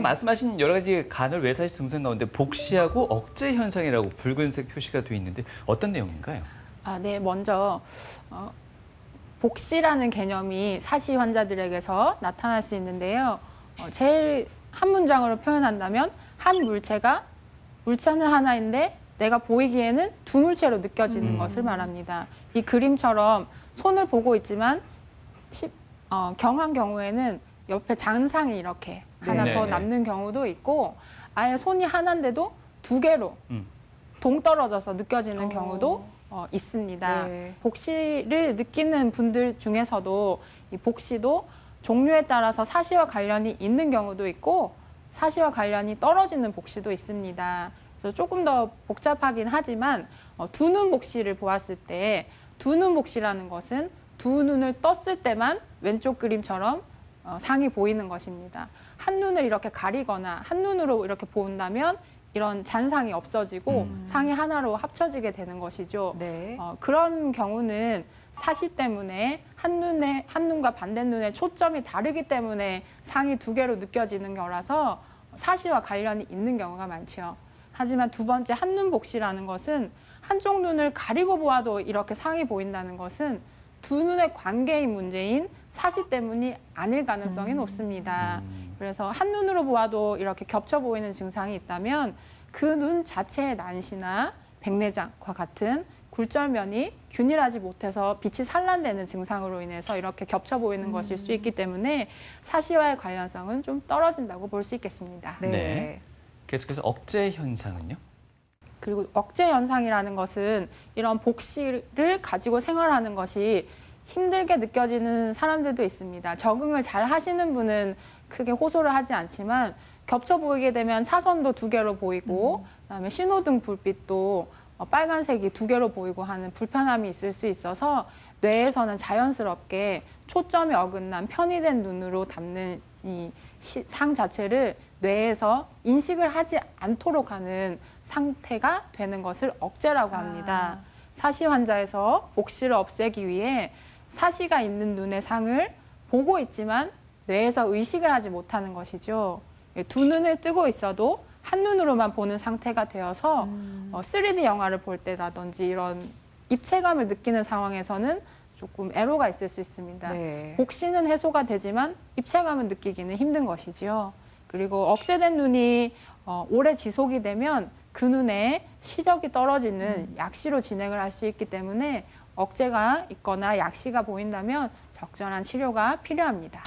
말씀하신 여러 가지 간헐 외사시 증상 가운데 복시하고 억제 현상이라고 붉은색 표시가 돼 있는데 어떤 내용인가요? 네, 먼저 복시라는 개념이 사시 환자들에게서 나타날 수 있는데요. 제일 한 문장으로 표현한다면 한 물체가 물체는 하나인데 내가 보이기에는 두 물체로 느껴지는 것을 말합니다. 이 그림처럼 손을 보고 있지만 경한 경우에는 옆에 장상이 이렇게 하나 더 남는 경우도 있고 아예 손이 하나인데도 두 개로 동떨어져서 느껴지는 경우도 있습니다. 네. 복시를 느끼는 분들 중에서도 이 복시도 종류에 따라서 사시와 관련이 있는 경우도 있고 사시와 관련이 떨어지는 복시도 있습니다. 그래서 조금 더 복잡하긴 하지만 두 눈 복시를 보았을 때 두 눈 복시라는 것은 두 눈을 떴을 때만 왼쪽 그림처럼 상이 보이는 것입니다. 한 눈을 이렇게 가리거나 한 눈으로 이렇게 본다면 이런 잔상이 없어지고 상이 하나로 합쳐지게 되는 것이죠. 네. 그런 경우는 사시 때문에 한 눈과 반대눈의 초점이 다르기 때문에 상이 두 개로 느껴지는 거라서 사시와 관련이 있는 경우가 많죠. 하지만 두 번째 한눈 복시라는 것은 한쪽 눈을 가리고 보아도 이렇게 상이 보인다는 것은 두 눈의 관계인 문제인 사시 때문이 아닐 가능성이 높습니다. 그래서 한눈으로 보아도 이렇게 겹쳐 보이는 증상이 있다면 그 눈 자체의 난시나 백내장과 같은 굴절면이 균일하지 못해서 빛이 산란되는 증상으로 인해서 이렇게 겹쳐 보이는 것일 수 있기 때문에 사시와의 관련성은 좀 떨어진다고 볼 수 있겠습니다. 네. 계속해서 억제 현상은요? 그리고 억제 현상이라는 것은 이런 복시를 가지고 생활하는 것이 힘들게 느껴지는 사람들도 있습니다. 적응을 잘 하시는 분은 크게 호소를 하지 않지만 겹쳐 보이게 되면 차선도 두 개로 보이고 그다음에 신호등 불빛도 빨간색이 두 개로 보이고 하는 불편함이 있을 수 있어서 뇌에서는 자연스럽게 초점이 어긋난 편의된 눈으로 담는 이 상 자체를 뇌에서 인식을 하지 않도록 하는 상태가 되는 것을 억제라고 합니다. 사시 환자에서 복시를 없애기 위해 사시가 있는 눈의 상을 보고 있지만 뇌에서 의식을 하지 못하는 것이죠. 두 눈을 뜨고 있어도 한 눈으로만 보는 상태가 되어서 3D 영화를 볼 때라든지 이런 입체감을 느끼는 상황에서는 조금 애로가 있을 수 있습니다. 네. 복시는 해소가 되지만 입체감을 느끼기는 힘든 것이지요. 그리고 억제된 눈이 오래 지속이 되면 그 눈에 시력이 떨어지는 약시로 진행을 할 수 있기 때문에 억제가 있거나 약시가 보인다면 적절한 치료가 필요합니다.